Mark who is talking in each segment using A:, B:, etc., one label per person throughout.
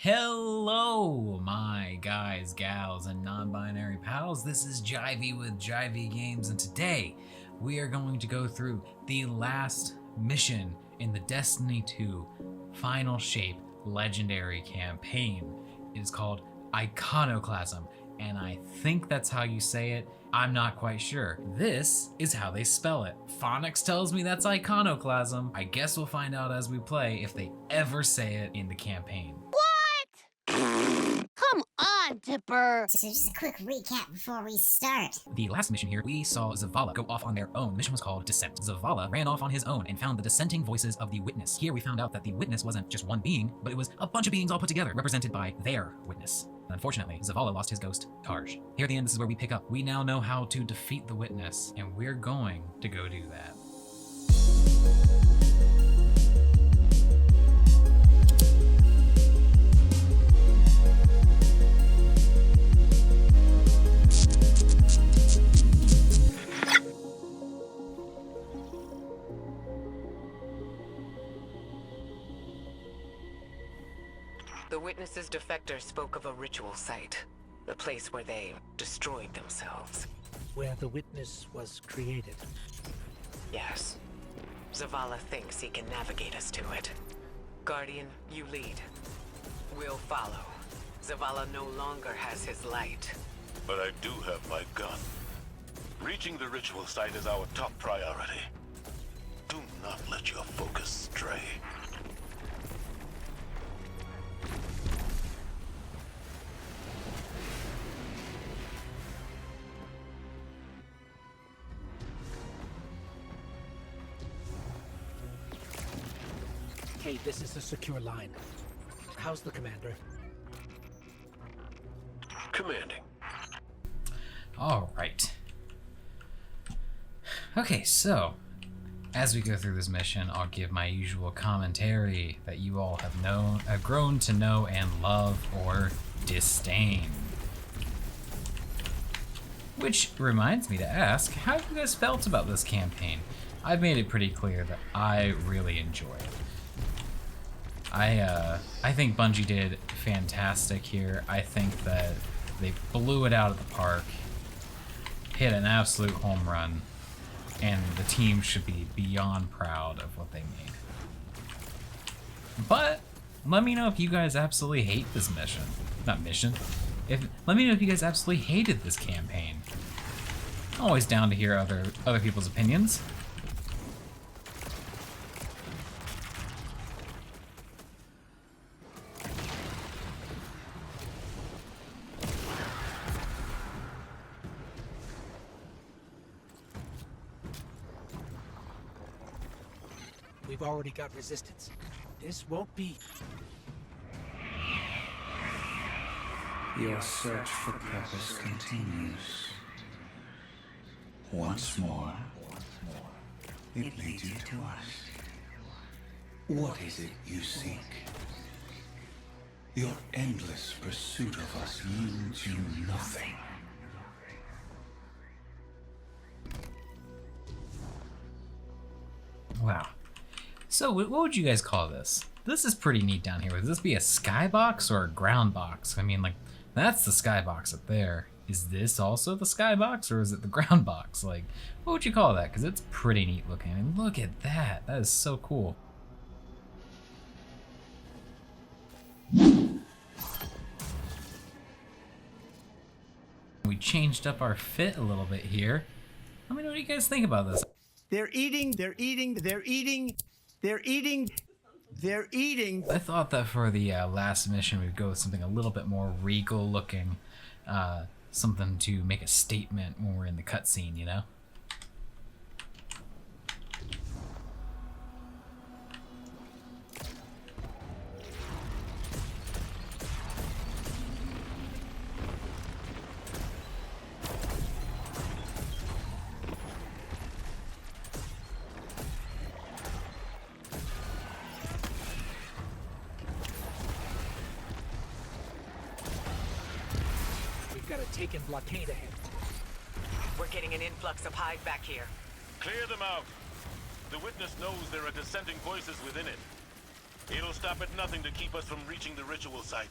A: Hello, my guys, gals, and non-binary pals. This is Jivey with Jivey Games, and today we are going to go through the last mission in the Destiny 2 Final Shape Legendary campaign. It is called Iconoclasm, and I think that's how you say it. I'm not quite sure. This is how they spell it. Phonics tells me that's Iconoclasm. I guess we'll find out as we play if they ever say it in the campaign.
B: Come on, Dipper!
C: So just a quick recap before we start.
A: The last mission here, we saw Zavala go off on their own. The mission was called Descent. Zavala ran off on his own and found the dissenting voices of the Witness. Here we found out that the Witness wasn't just one being, but it was a bunch of beings all put together, represented by their Witness. Unfortunately, Zavala lost his ghost, Targe. Here at the end, this is where we pick up. We now know how to defeat the Witness, and we're going to go do that.
D: The Witness's defector spoke of a ritual site, the place where they destroyed themselves.
E: Where the Witness was created.
D: Yes. Zavala thinks he can navigate us to it. Guardian, you lead. We'll follow. Zavala no longer has his light.
F: But I do have my gun. Reaching the ritual site is our top priority. Do not let your focus stray.
E: Hey, this is a secure line. How's the commander?
F: Commanding.
A: All right. Okay, so as we go through this mission, I'll give my usual commentary that you all have grown to know and love or disdain. Which reminds me to ask, how have you guys felt about this campaign? I've made it pretty clear that I really enjoy it. I think Bungie did fantastic here. I think that they blew it out of the park, hit an absolute home run, and the team should be beyond proud of what they made. But let me know if you guys absolutely hate this mission. Not mission. Let me know if you guys absolutely hated this campaign. I'm always down to hear other people's opinions.
E: We've already got resistance. This won't be...
G: Your search for purpose continues. Once more, it leads you to us. What is it you seek? Your endless pursuit of us yields you nothing.
A: Wow. So what would you guys call this? This is pretty neat down here. Would this be a skybox or a ground box? I mean, like, that's the skybox up there. Is this also the skybox or is it the ground box? Like, what would you call that? Because it's pretty neat looking. I mean, look at that. That is so cool. We changed up our fit a little bit here. Let me know what you guys think about this.
H: They're eating.
A: I thought that for the last mission we'd go with something a little bit more regal looking, something to make a statement when we're in the cutscene, you know?
E: Got a taken blockade ahead.
D: We're getting an influx of hive back here.
F: Clear them out. The Witness knows there are dissenting voices within it. It'll stop at nothing to keep us from reaching the ritual site.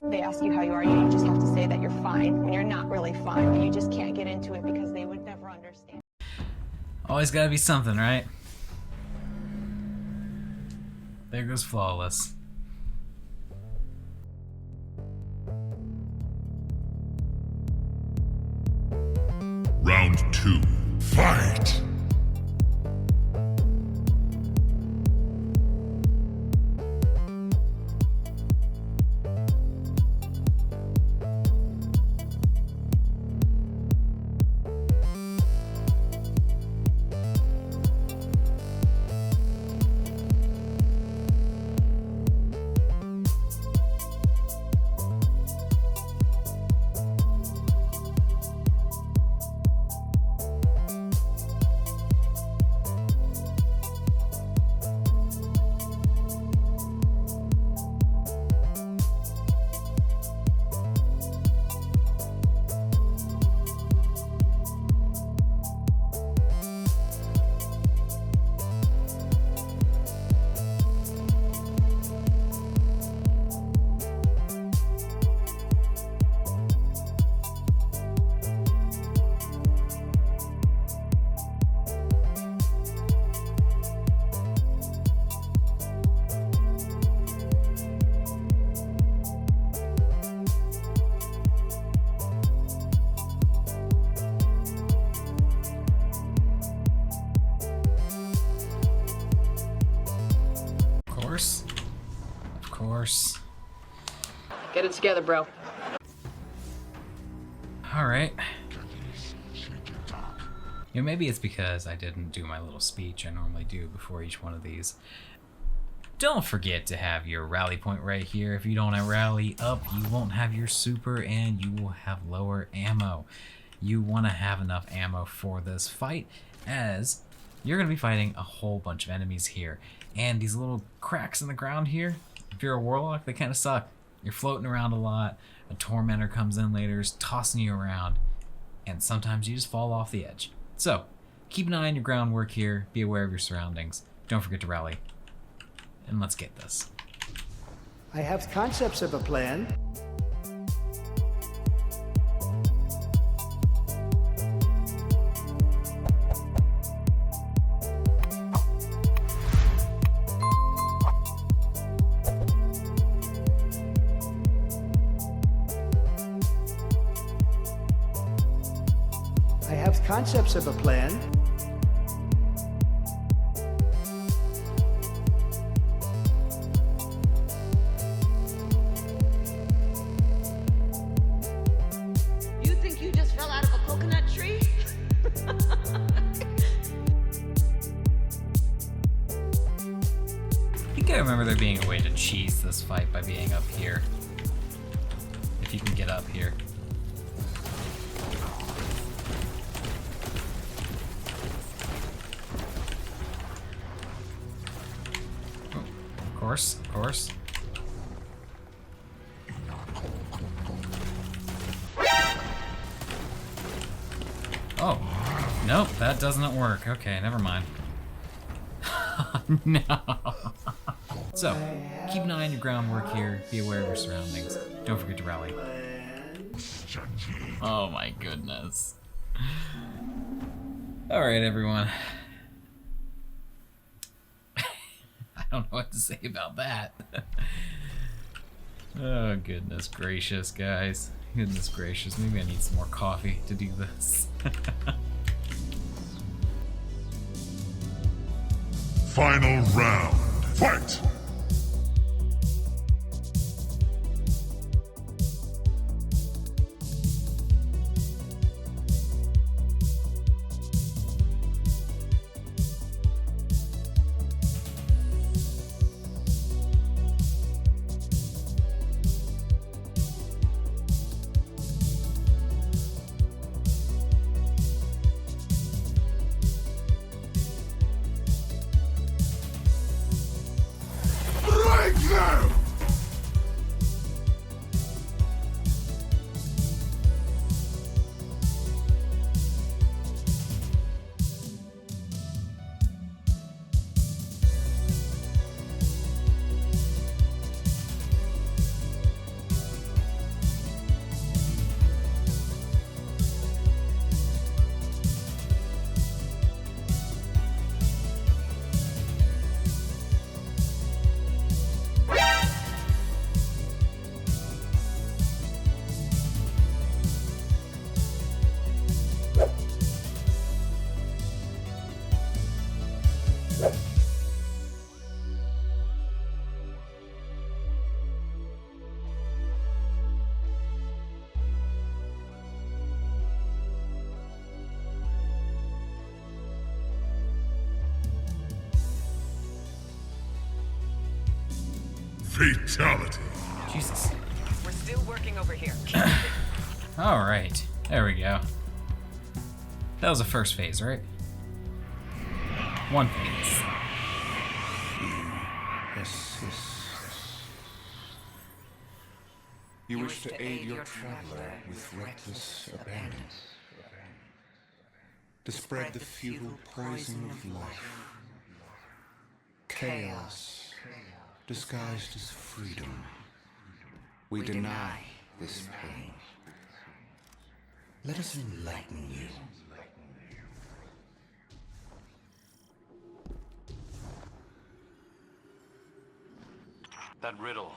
H: They ask you how you are, you just have to say that you're fine when you're not really fine, but you just can't get into it because they would never understand.
A: Always gotta be something, right? There goes Flawless.
I: Round 2. Fight!
A: Of course.
H: Get it together, bro.
A: Alright. You know, maybe it's because I didn't do my little speech I normally do before each one of these. Don't forget to have your rally point right here. If you don't rally up, you won't have your super and you will have lower ammo. You want to have enough ammo for this fight, as you're going to be fighting a whole bunch of enemies here. And these little cracks in the ground here, if you're a warlock, they kind of suck. You're floating around a lot, a tormentor comes in later, is tossing you around, and sometimes you just fall off the edge. So, keep an eye on your groundwork here, be aware of your surroundings, don't forget to rally, and let's get this.
J: I have concepts of a plan. Concepts of a plan.
B: You think you just fell out of a coconut tree?
A: I think I remember there being a way to cheese this fight by being up here. If you can get up here. course, of course. Oh, nope, that doesn't work. Okay, never mind. No. So, keep an eye on your groundwork here. Be aware of your surroundings. Don't forget to rally. Oh my goodness. Alright, everyone. I don't know what to say about that. Oh, goodness gracious, guys. Goodness gracious. Maybe I need some more coffee to do this.
I: Final round. Fight! Fatality.
A: Jesus.
D: We're still working over here.
A: Alright, there we go. That was the first phase, right? One phase.
G: You wish to aid your traveler with reckless abandon. To spread the futile poison of life. Chaos disguised as freedom. We deny this pain. Let us enlighten you.
F: That riddle,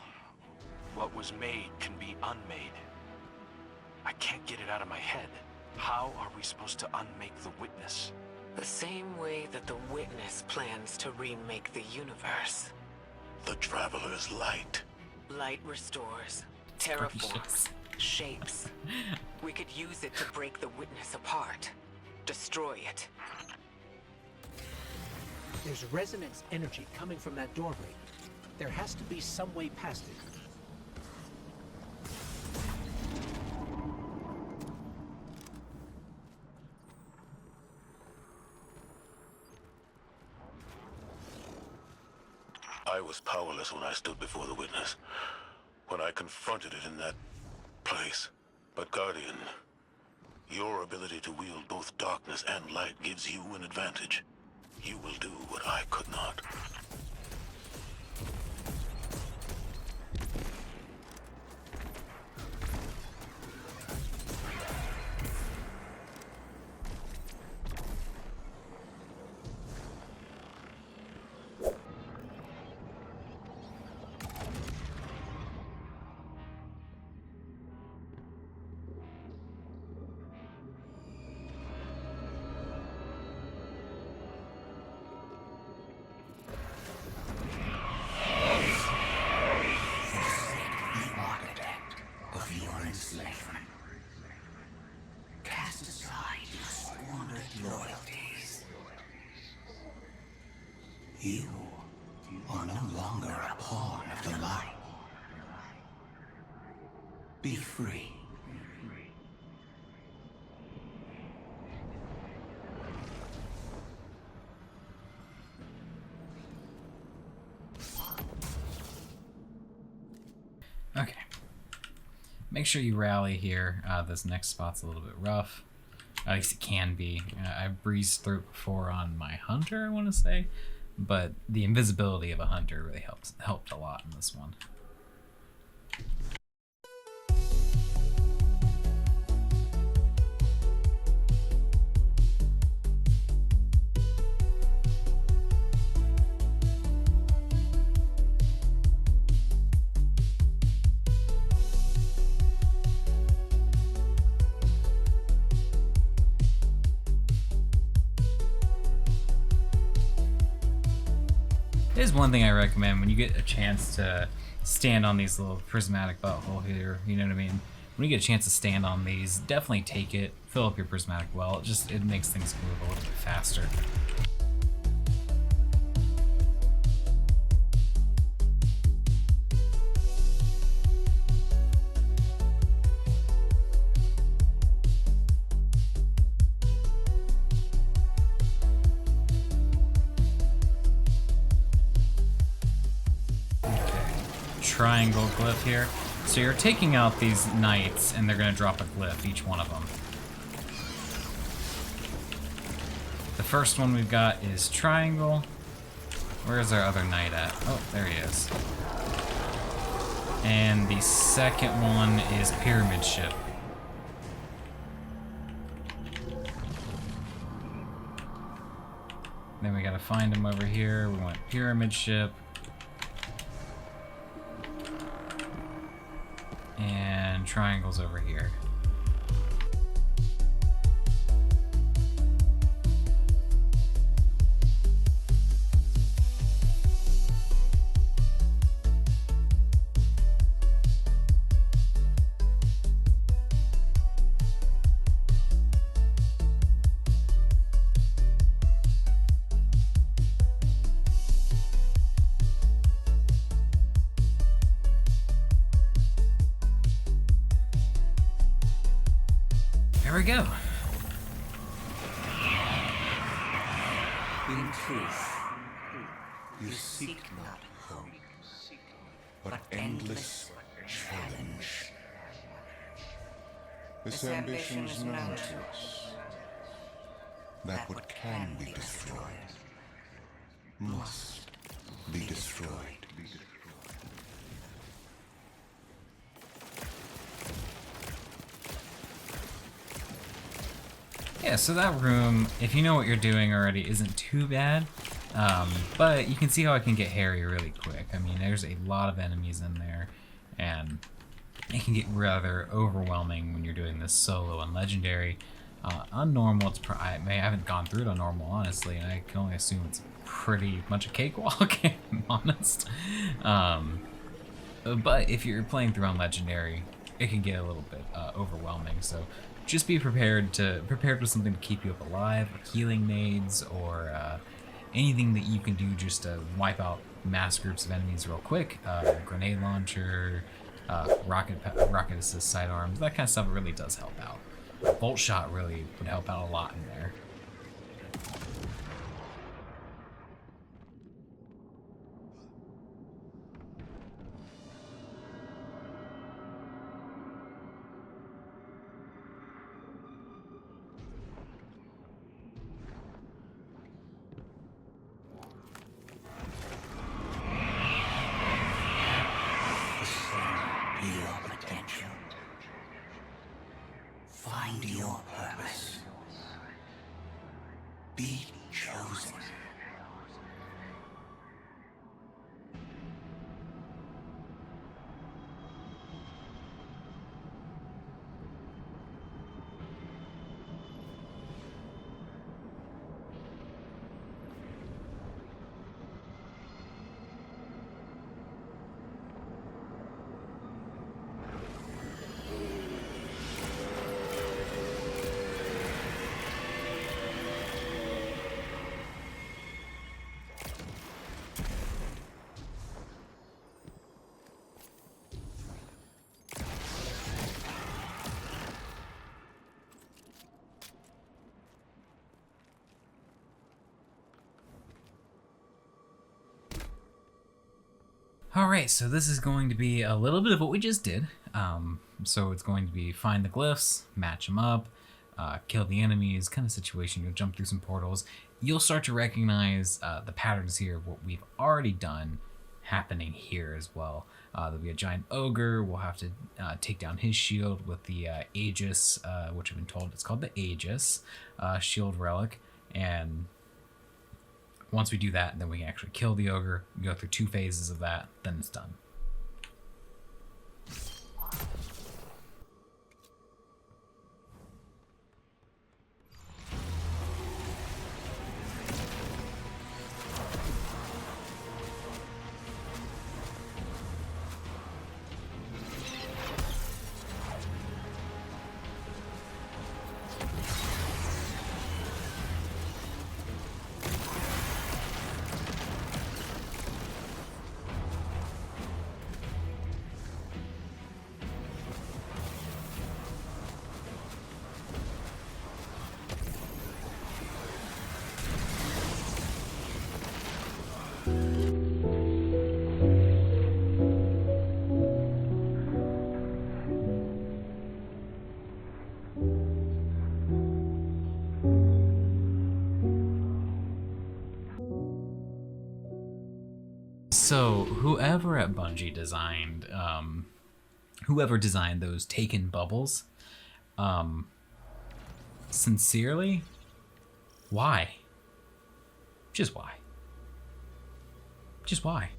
F: what was made can be unmade. I can't get it out of my head. How are we supposed to unmake the witness?
D: The same way that the witness plans to remake the universe.
F: The Traveler's light.
D: Light restores, terraforms, shapes. We could use it to break the witness apart. Destroy it.
E: There's resonance energy coming from that doorway. There has to be some way past it.
F: I was powerless when I stood before the witness. When I confronted it in that place. But Guardian, your ability to wield both darkness and light gives you an advantage. You will do what I could not.
G: You are no longer a pawn of the light. Be free.
A: Okay. Make sure you rally here. This next spot's a little bit rough. At least it can be. I breezed through it before on my hunter, I want to say. But the invisibility of a hunter really helped a lot in this one. There's one thing I recommend when you get a chance to stand on these little prismatic butthole here, you know what I mean? When you get a chance to stand on these, definitely take it, fill up your prismatic well. It makes things move a little bit faster. Triangle glyph here. So you're taking out these knights and they're going to drop a glyph, each one of them. The first one we've got is triangle. Where's our other knight at? Oh, there he is. And the second one is pyramid ship. Then we got to find him over here. We want pyramid ship. And triangles over here. There we go.
G: In truth, you seek not hope, but endless challenge. This ambition is known to us, that what can be destroyed must be destroyed.
A: Yeah, so that room, if you know what you're doing already, isn't too bad. But you can see how it can get hairy really quick. I mean, there's a lot of enemies in there, and it can get rather overwhelming when you're doing this solo and legendary. On normal, I haven't gone through it on normal, honestly, and I can only assume it's pretty much a cakewalk, if I'm honest. But if you're playing through on legendary, it can get a little bit overwhelming. So just be prepared with something to keep you up alive, like healing nades, or anything that you can do just to wipe out mass groups of enemies real quick. Grenade launcher, rocket assist sidearms, that kind of stuff really does help out. Bolt shot really would help out a lot in there.
G: Find your purpose. Be chosen.
A: Alright, so this is going to be a little bit of what we just did. So it's going to be find the glyphs, match them up, kill the enemies, kind of situation. You'll jump through some portals. You'll start to recognize the patterns here of what we've already done happening here as well. There'll be a giant ogre. We'll have to take down his shield with the Aegis, which I've been told it's called the Aegis shield relic. And once we do that, then we can actually kill the ogre, go through 2 phases of that, then it's done. So whoever at Bungie designed, whoever designed those taken bubbles, sincerely, why? Just why? Just why?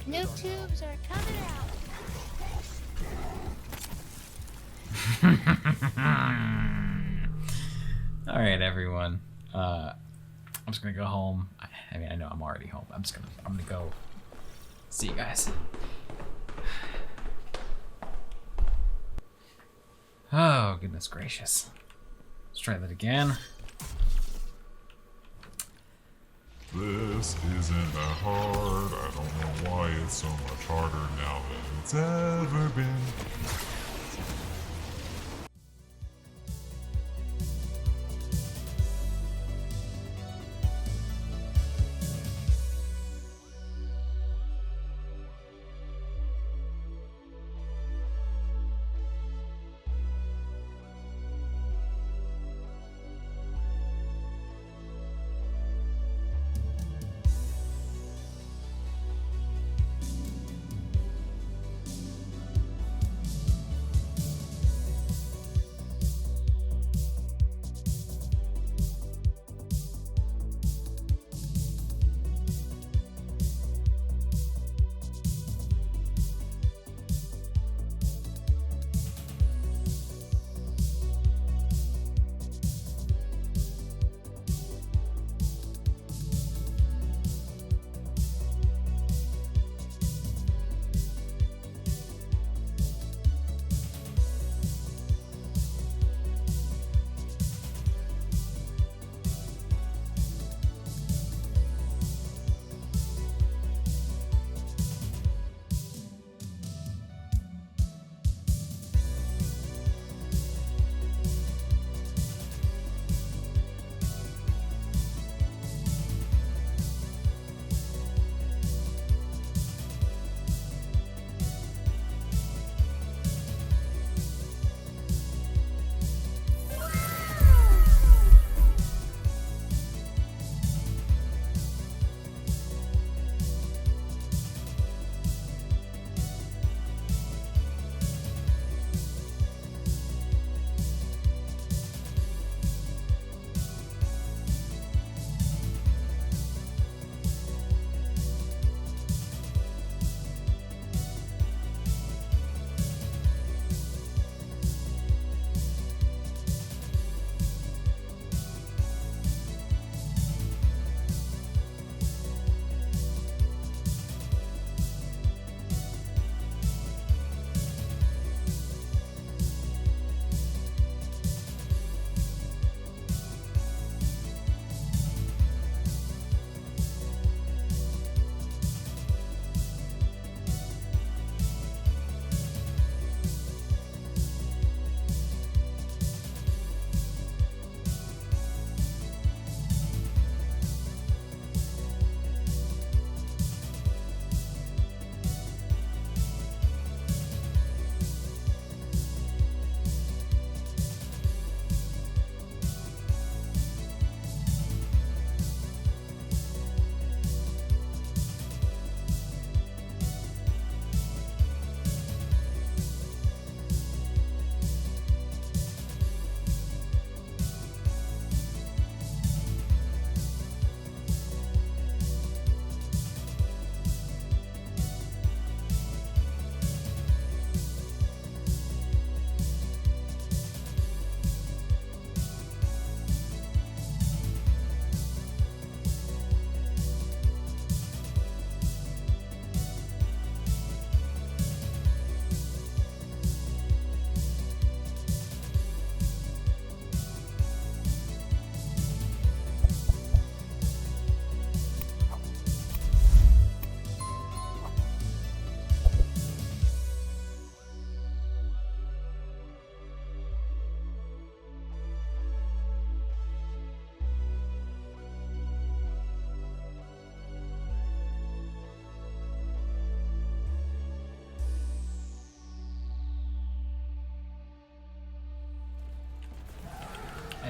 K: New tubes are coming out.
A: All right, everyone. I'm just gonna go home. I mean, I know I'm already home. I'm gonna go. See you guys. Oh, goodness gracious. Let's try that again.
I: This isn't that hard. I don't know why it's so much harder now than it's ever been.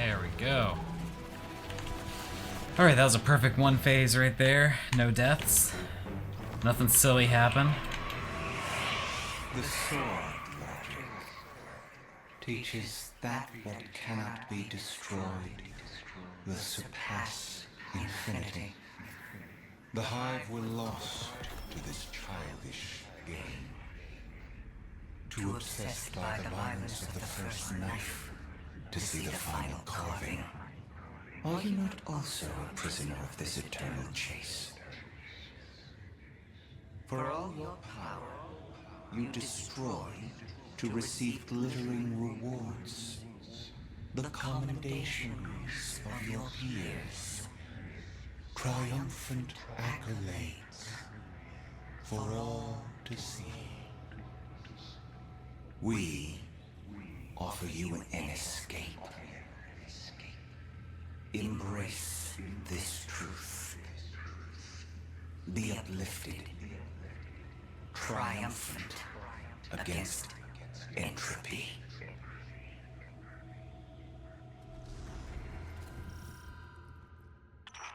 A: There we go. Alright, that was a perfect one phase right there. No deaths. Nothing silly happened.
G: The sword logic teaches that what cannot be destroyed will surpass infinity. The Hive were lost to this childish game. Too obsessed by the violence of the first knife to see the final carving. Are you not also a prisoner of this eternal chase? For all your power, you destroy to receive glittering rewards, the commendations of your peers, triumphant accolades for all to see. We offer you an escape. Embrace this truth. Be uplifted, triumphant against entropy.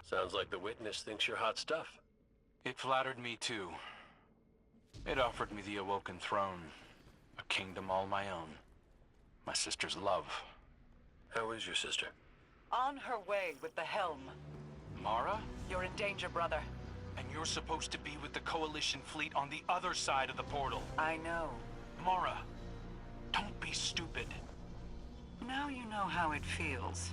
F: Sounds like the witness thinks you're hot stuff.
L: It flattered me too. It offered me the Awoken Throne, a kingdom all my own, my sister's love.
F: How is your sister?
D: On her way with the helm.
L: Mara?
D: You're in danger, brother.
L: And you're supposed to be with the Coalition fleet on the other side of the portal.
D: I know.
L: Mara, don't be stupid.
D: Now you know how it feels.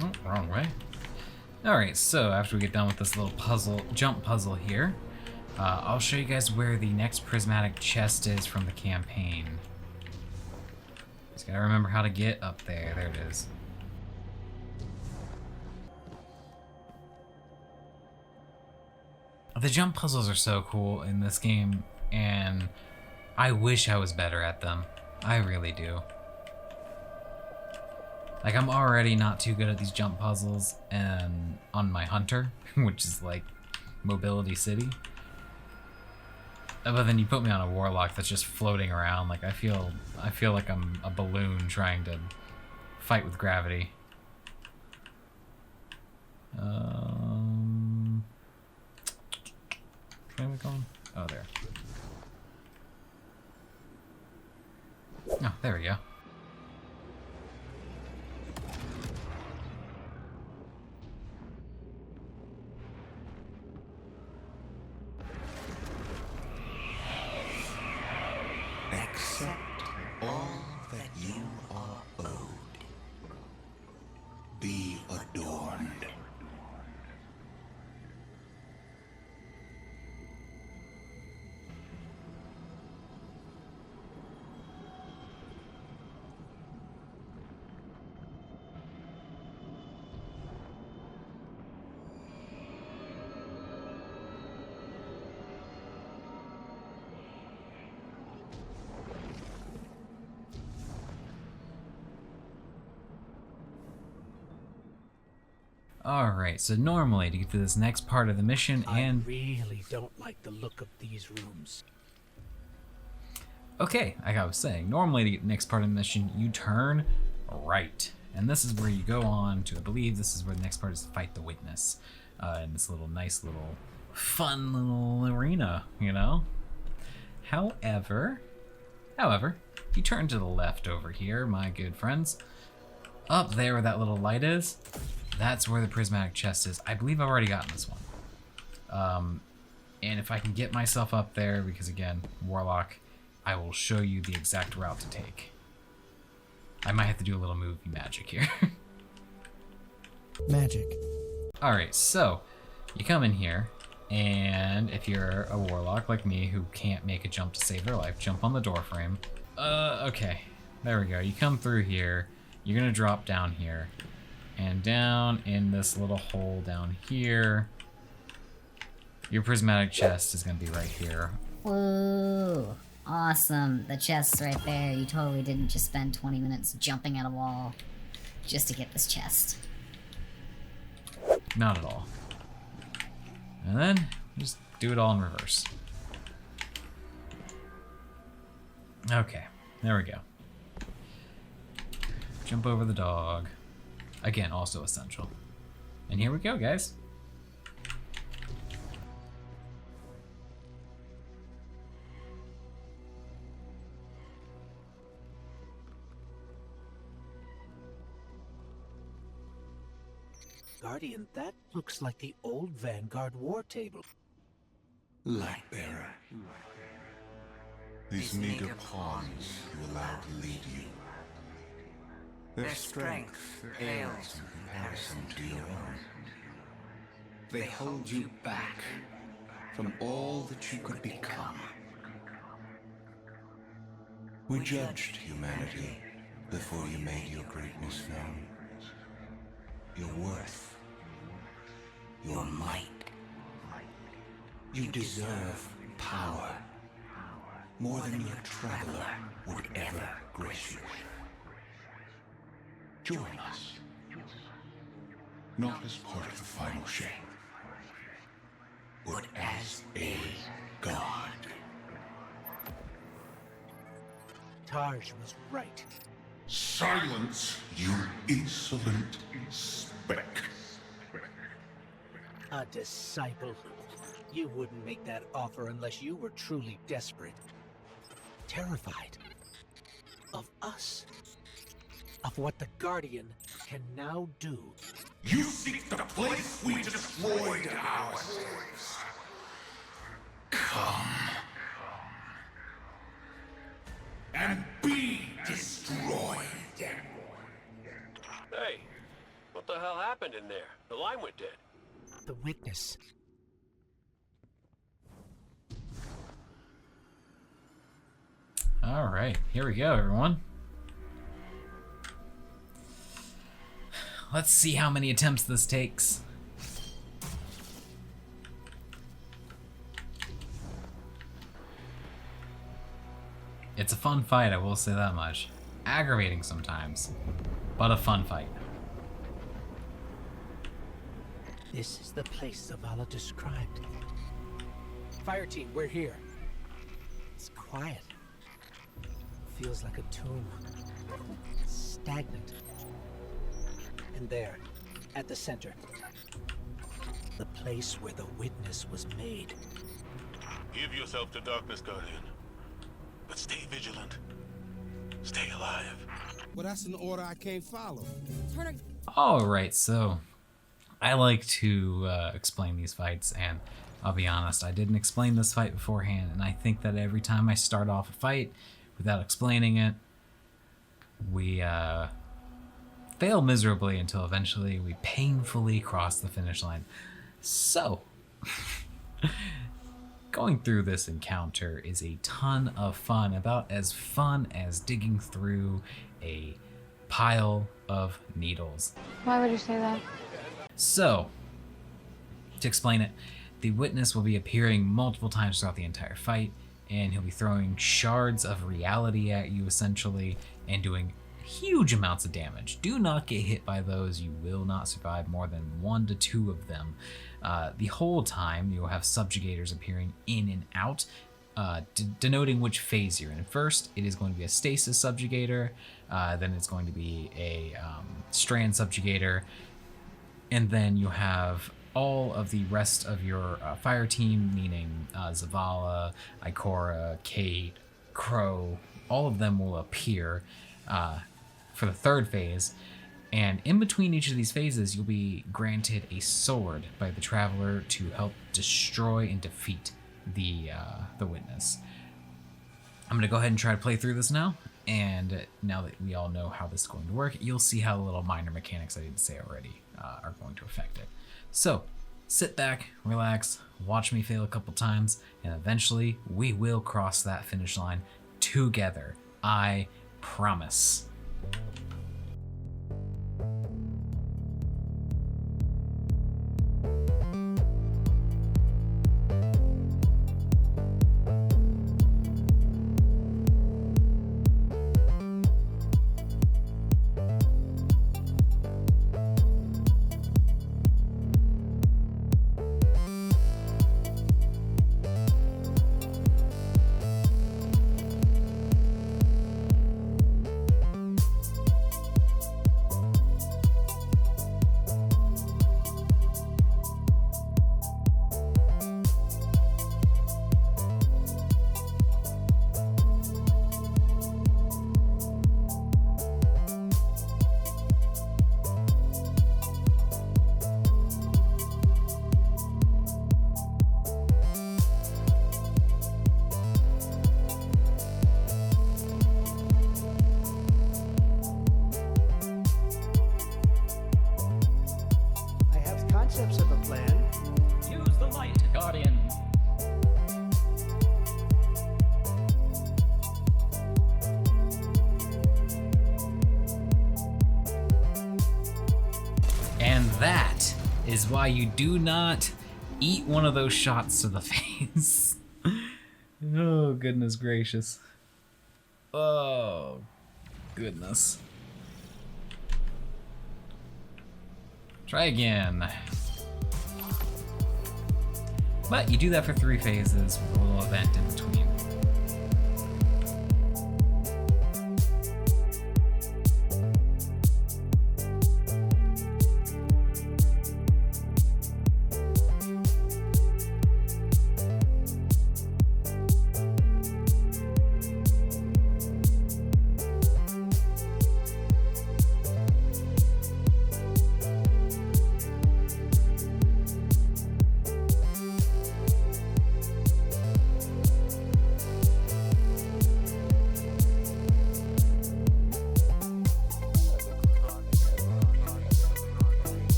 A: Oh, wrong way. Alright, so after we get done with this little puzzle, jump puzzle here, I'll show you guys where the next prismatic chest is from the campaign. Just gotta remember how to get up there. There it is. The jump puzzles are so cool in this game, and I wish I was better at them. I really do. Like, I'm already not too good at these jump puzzles and on my hunter, which is like Mobility City. But then you put me on a warlock that's just floating around. Like, I feel like I'm a balloon trying to fight with gravity. Where am I going? Oh, there. Oh, there we go.
G: Accept all that you are owed. Be adorned.
A: Alright, so normally to get to this next part of the mission
E: I really don't like the look of these rooms.
A: Okay, like I was saying, normally to get the next part of the mission, you turn right. And this is where you go on to, I believe this is where the next part is to fight the witness. In this little, nice little, fun little arena, you know? However, if you turn to the left over here, my good friends, up there where that little light is, that's where the prismatic chest is. I believe I've already gotten this one. And if I can get myself up there, because again, Warlock, I will show you the exact route to take. I might have to do a little movie magic here.
J: Magic.
A: Alright, so you come in here, and if you're a Warlock like me who can't make a jump to save their life, jump on the door frame. Okay, there we go. You come through here, you're gonna drop down here. And down in this little hole down here, your prismatic chest is going to be right here.
C: Ooh, awesome. The chest's right there. You totally didn't just spend 20 minutes jumping at a wall just to get this chest.
A: Not at all. And then, just do it all in reverse. Okay, there we go. Jump over the dog. Again, also essential. And here we go, guys.
E: Guardian, that looks like the old Vanguard war table.
G: Lightbearer. These meager pawns you allow to lead you. Their strength pales in comparison to your own. They hold you back from all that you could become. We judged humanity before you made your greatness known. Your worth. Your might. You deserve power. More than your traveler would ever grace you. Join us. Not as part of the final shape, but as a god.
E: Targe was right.
F: Silence, you insolent speck.
E: A disciple. You wouldn't make that offer unless you were truly desperate. Terrified. Of us. Of what the Guardian can now do.
F: You seek the place we destroyed ourselves. Come. And be destroyed.
M: Hey, what the hell happened in there? The line went dead.
E: The witness.
A: Alright, here we go, everyone. Let's see how many attempts this takes. It's a fun fight, I will say that much. Aggravating sometimes, but a fun fight.
E: This is the place Zavala described. Fireteam, we're here. It's quiet. Feels like a tomb. Stagnant. And there, at the center, the place where the witness was made.
F: Give yourself to darkness, Guardian. But stay vigilant. Stay alive.
N: Well, that's an order I can't follow.
A: Alright, so I like to explain these fights, and I'll be honest, I didn't explain this fight beforehand, and I think that every time I start off a fight without explaining it, we fail miserably until eventually we painfully cross the finish line. So, going through this encounter is a ton of fun, about as fun as digging through a pile of needles.
O: Why would you say that?
A: So, to explain it, the witness will be appearing multiple times throughout the entire fight, and he'll be throwing shards of reality at you essentially, and doing huge amounts of damage. Do not get hit by those. You will not survive more than 1 to 2 of them. The whole time you'll have subjugators appearing in and out, denoting which phase you're in. First, it is going to be a stasis subjugator, then it's going to be a strand subjugator, and then you have all of the rest of your fire team, meaning Zavala, Ikora, Kate, Crow. All of them will appear for the third phase, and in between each of these phases you'll be granted a sword by the Traveler to help destroy and defeat the witness. I'm going to go ahead and try to play through this now, and now that we all know how this is going to work, you'll see how the little minor mechanics I didn't say already are going to affect it. So sit back, relax, watch me fail a couple times, and eventually we will cross that finish line together. I promise. And that is why you do not eat one of those shots to the face. Oh, goodness gracious. Oh, goodness. Try again. But you do that for 3 phases with a little event in between.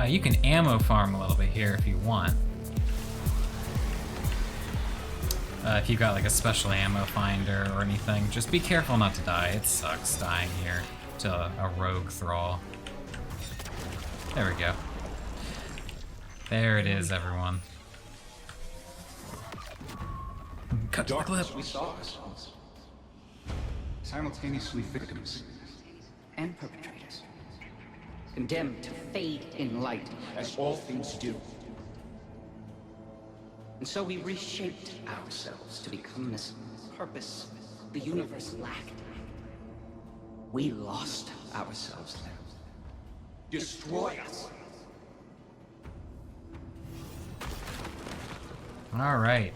A: You can ammo farm a little bit here if you want. If you've got like a special ammo finder or anything, just be careful not to die. It sucks dying here to a rogue thrall. There we go. There it is, everyone. Cut to the clip.
G: We saw ourselves. Simultaneously victims and perpetrators. Condemned to fade in light, as all things do. And so we reshaped ourselves to become this purpose the universe lacked. We lost ourselves then. Destroy us.
A: All right,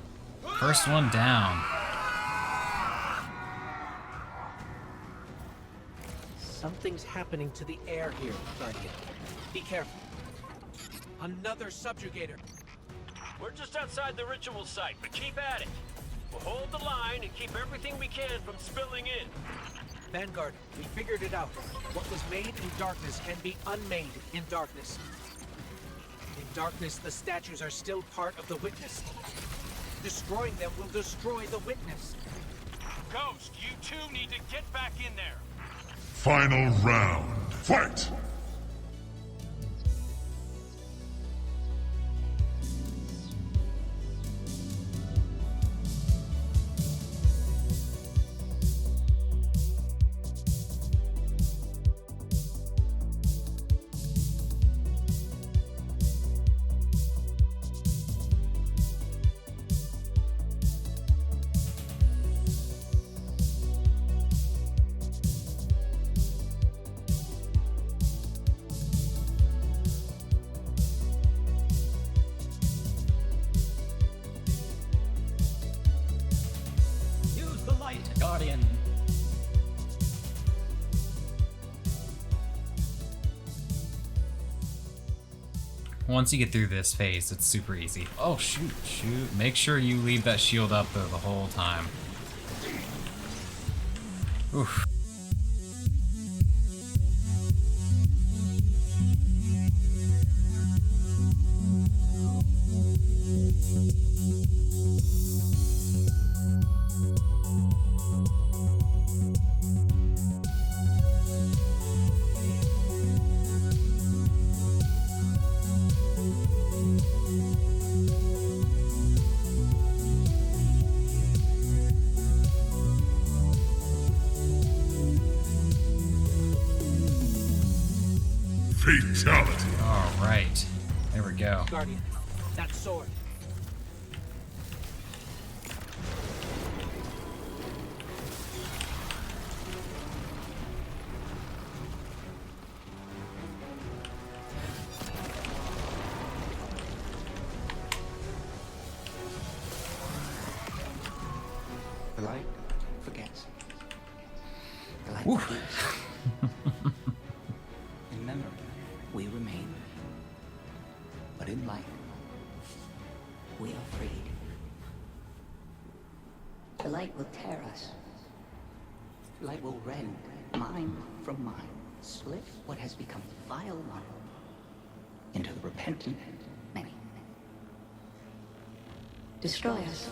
A: first one down.
E: Something's happening to the air here, Guardian. Be careful. Another subjugator.
M: We're just outside the ritual site, but keep at it. We'll hold the line and keep everything we can from spilling in.
E: Vanguard, we figured it out. What was made in darkness can be unmade in darkness. In darkness, the statues are still part of the witness. Destroying them will destroy the witness.
L: Ghost, you two need to get back in there.
I: Final round. Fight!
A: Guardian. Once you get through this phase, it's super easy. Oh, shoot. Make sure you leave that shield up though the whole time. Oof.
I: Fatality.
A: All right. There we go.
E: Guardian, that sword.
G: The light forgets. The light
A: Woo.
G: forgets. In memory, we remain. But in light, we are freed. The light will tear us. Light will rend mind from mind, split what has become vile one into the repentant many. Destroy us.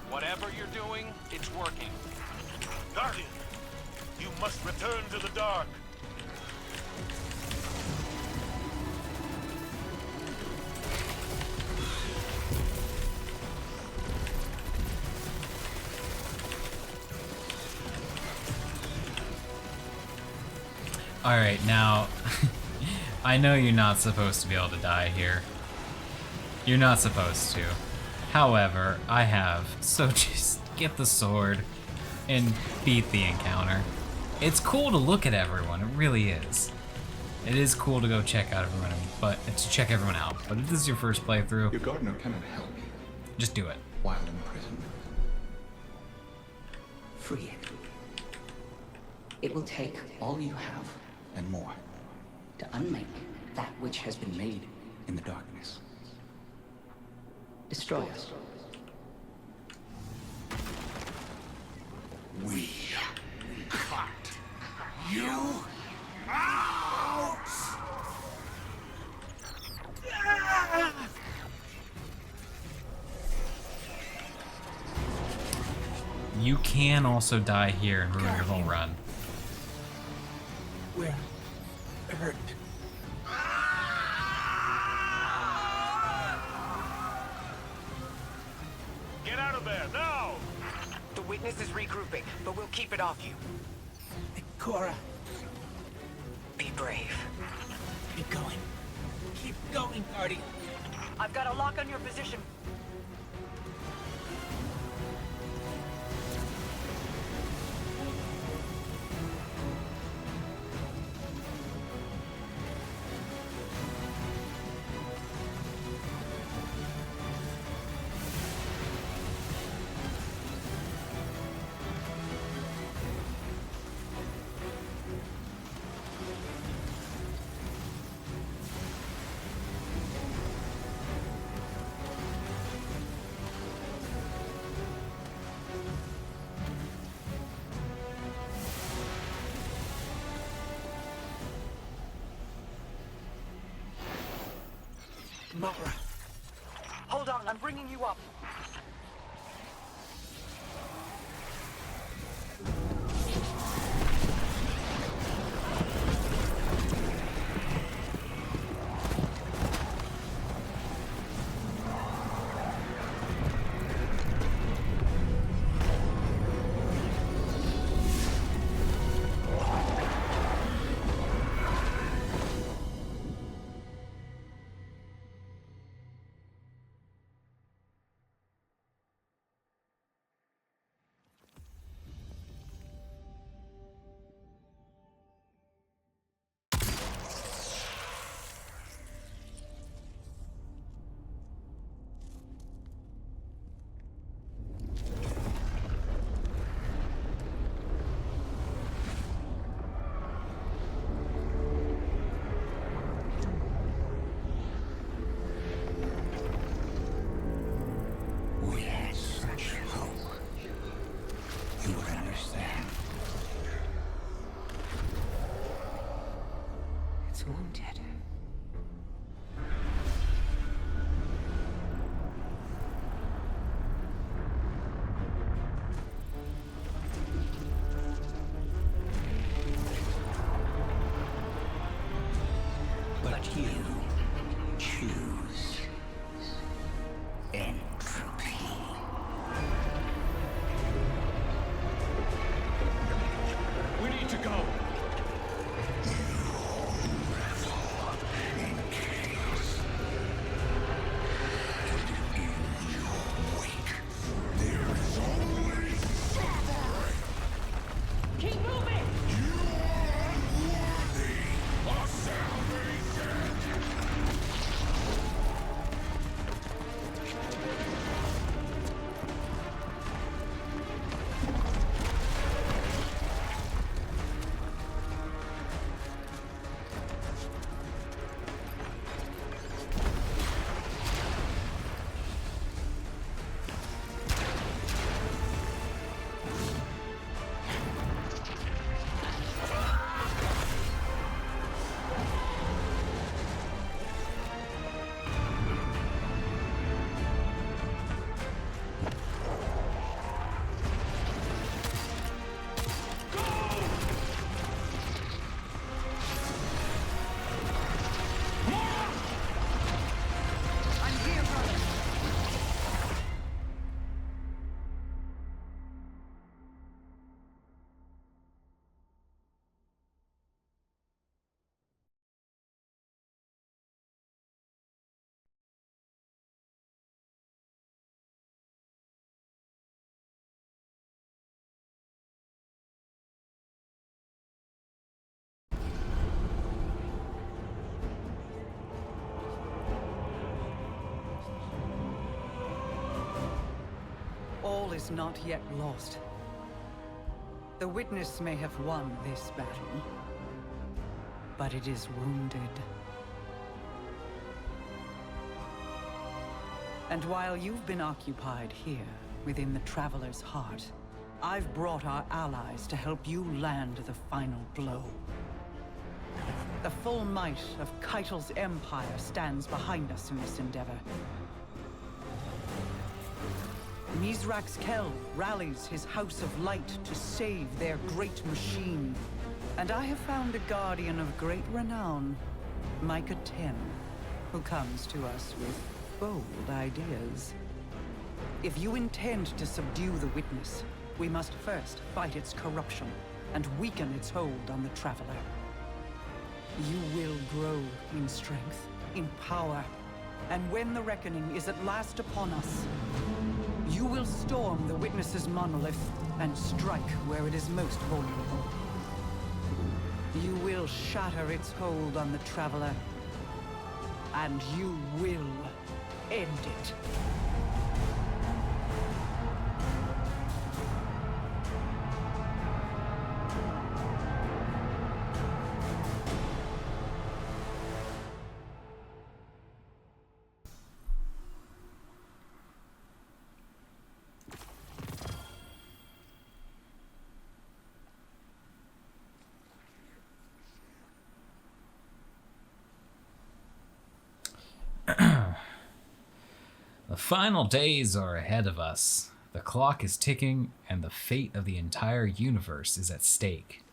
L: Whatever you're doing, it's working.
F: Guardian, you must return to the dark.
A: Alright, now, I know you're not supposed to be able to die here. You're not supposed to. However, I have, so just get the sword and beat the encounter. It's cool to look at everyone, it really is. It is cool to go check out everyone, but to check everyone out. But if this is your first playthrough,
G: Your gardener cannot help you
A: just do it.
G: while in prison. Free it. It will take all you have and more to unmake that which has been made in the darkness. Destroy us.
F: We cut you out!
A: You can also die here and ruin your whole run.
E: We're hurt.
M: Get out of there, now!
D: The witness is regrouping, but we'll keep it off you.
E: Cora,
D: Be brave.
E: keep going. Keep going, Guardian.
D: I've got a lock on your position.
E: Mara.
D: Hold on, I'm bringing you up.
O: all is not yet lost. The Witness may have won this battle, but it is wounded. And while you've been occupied here, within the Traveler's heart, I've brought our allies to help you land the final blow. The full might of Keitel's empire stands behind us in this endeavor. Mizrax Kel rallies his House of Light to save their great machine. And I have found a guardian of great renown, Micah 10, who comes to us with bold ideas. If you intend to subdue the Witness, we must first fight its corruption and weaken its hold on the Traveler. You will grow in strength, in power, and when the reckoning is at last upon us, you will storm the Witness's monolith and strike where it is most vulnerable. You will shatter its hold on the Traveler, and you will end it.
A: The final days are ahead of us. The clock is ticking, and the fate of the entire universe is at stake.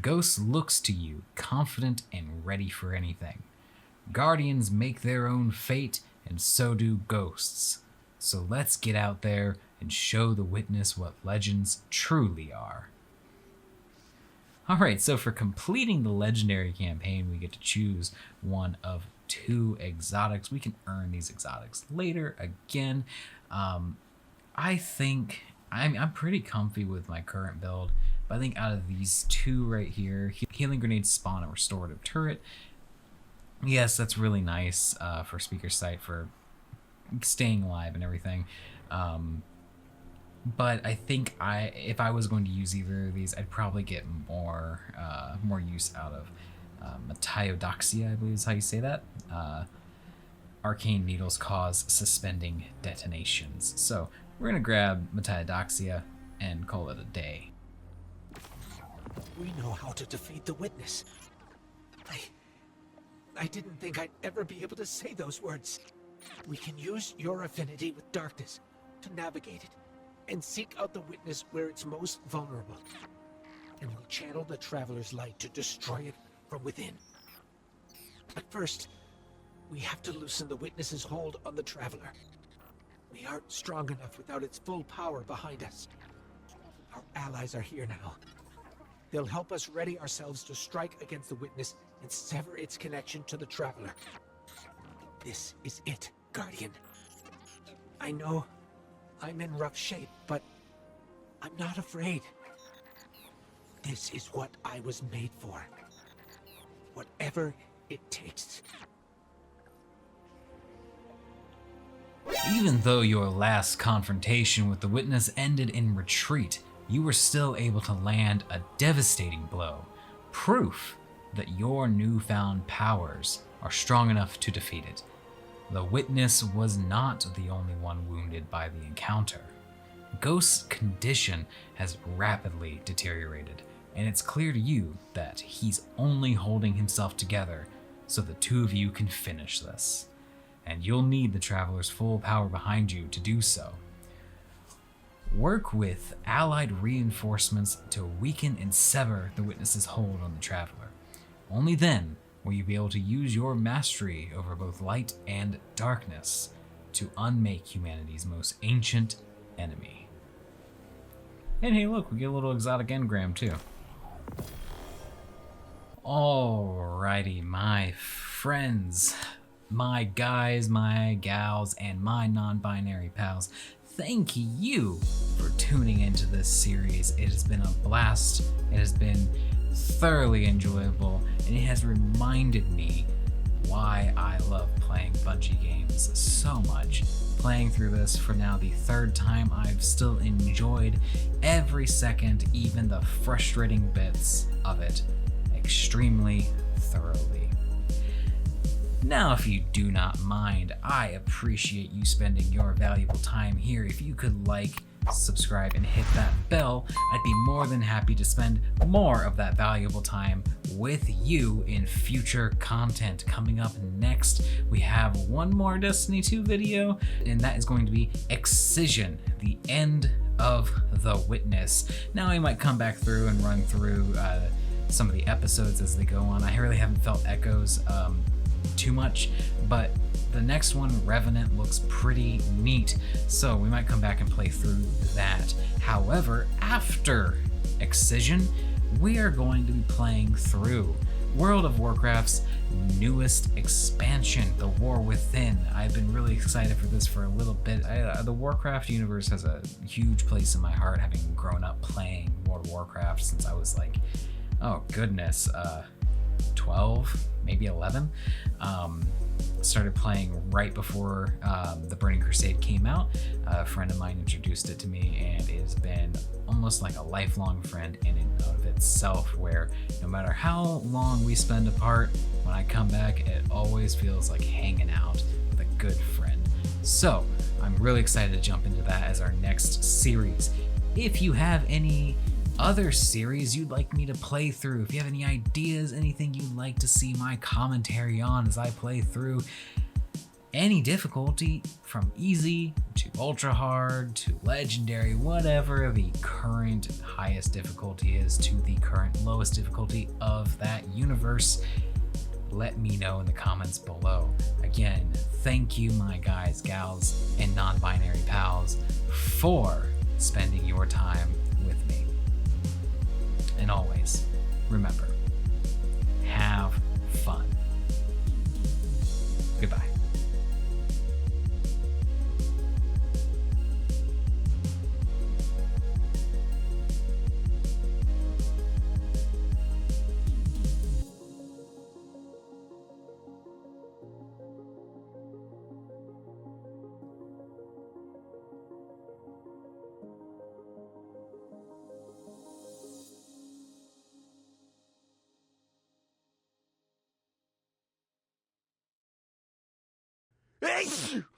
A: Ghost looks to you, confident and ready for anything. Guardians make their own fate, and so do ghosts. So let's get out there and show the Witness what legends truly are. Alright, so for completing the legendary campaign, we get to choose one of 2 exotics. We can earn these exotics later again. I think I'm pretty comfy with my current build, but I think out of these 2 right here, healing grenades spawn a restorative turret. Yes, that's really nice for Speaker Sight for staying alive and everything. But I think if I was going to use either of these, I'd probably get more use out of Metaiodoxia, I believe is how you say that. Arcane needles cause suspending detonations. So we're gonna grab Metaiodoxia and call it a day.
E: We know how to defeat the Witness. I didn't think I'd ever be able to say those words. We can use your affinity with darkness to navigate it and seek out the Witness where it's most vulnerable. And we'll channel the Traveler's light to destroy it from within. But first, we have to loosen the Witness's hold on the Traveler. We aren't strong enough without its full power behind us. Our allies are here now. They'll help us ready ourselves to strike against the Witness and sever its connection to the Traveler. This is it, Guardian. I know I'm in rough shape, but I'm not afraid. This is what I was made for. Whatever it takes.
A: Even though your last confrontation with the Witness ended in retreat, you were still able to land a devastating blow. Proof that your newfound powers are strong enough to defeat it. The Witness was not the only one wounded by the encounter. Ghost's condition has rapidly deteriorated, and it's clear to you that he's only holding himself together so the 2 of you can finish this. And you'll need the Traveler's full power behind you to do so. Work with allied reinforcements to weaken and sever the Witness's hold on the Traveler. Only then will you be able to use your mastery over both light and darkness to unmake humanity's most ancient enemy. And hey look, we get a little exotic engram too. Alrighty, my friends, my guys, my gals, and my non-binary pals, thank you for tuning into this series. It has been a blast. It has been thoroughly enjoyable, and it has reminded me why I love playing Bungie games so much. Playing through this for now the third time, I've still enjoyed every second, even the frustrating bits of it, extremely thoroughly. Now, if you do not mind, I appreciate you spending your valuable time here. If you could like, subscribe, and hit that bell, I'd be more than happy to spend more of that valuable time with you in future content. Coming up next, we have one more Destiny 2 video, and that is going to be Excision, the end of the Witness. Now I might come back through and run through some of the episodes as they go on. I really haven't felt echoes too much, but the next one, Revenant, looks pretty neat, so we might come back and play through that. However, after Excision, we are going to be playing through World of Warcraft's newest expansion, The War Within. I've been really excited for this for a little bit. The Warcraft universe has a huge place in my heart, having grown up playing World of Warcraft since I was like, oh goodness, 12, maybe 11. Started playing right before the Burning Crusade came out. A friend of mine introduced it to me, and it has been almost like a lifelong friend in and of itself, where no matter how long we spend apart, when I come back, it always feels like hanging out with a good friend. So I'm really excited to jump into that as our next series. If you have any other series you'd like me to play through, if you have any ideas, anything you'd like to see my commentary on as I play through, any difficulty from easy to ultra hard to legendary, whatever the current highest difficulty is to the current lowest difficulty of that universe, let me know in the comments below. Again, thank you, my guys, gals, and non-binary pals, for spending your time with me. And always, remember, have fun. Goodbye.
M: Hey!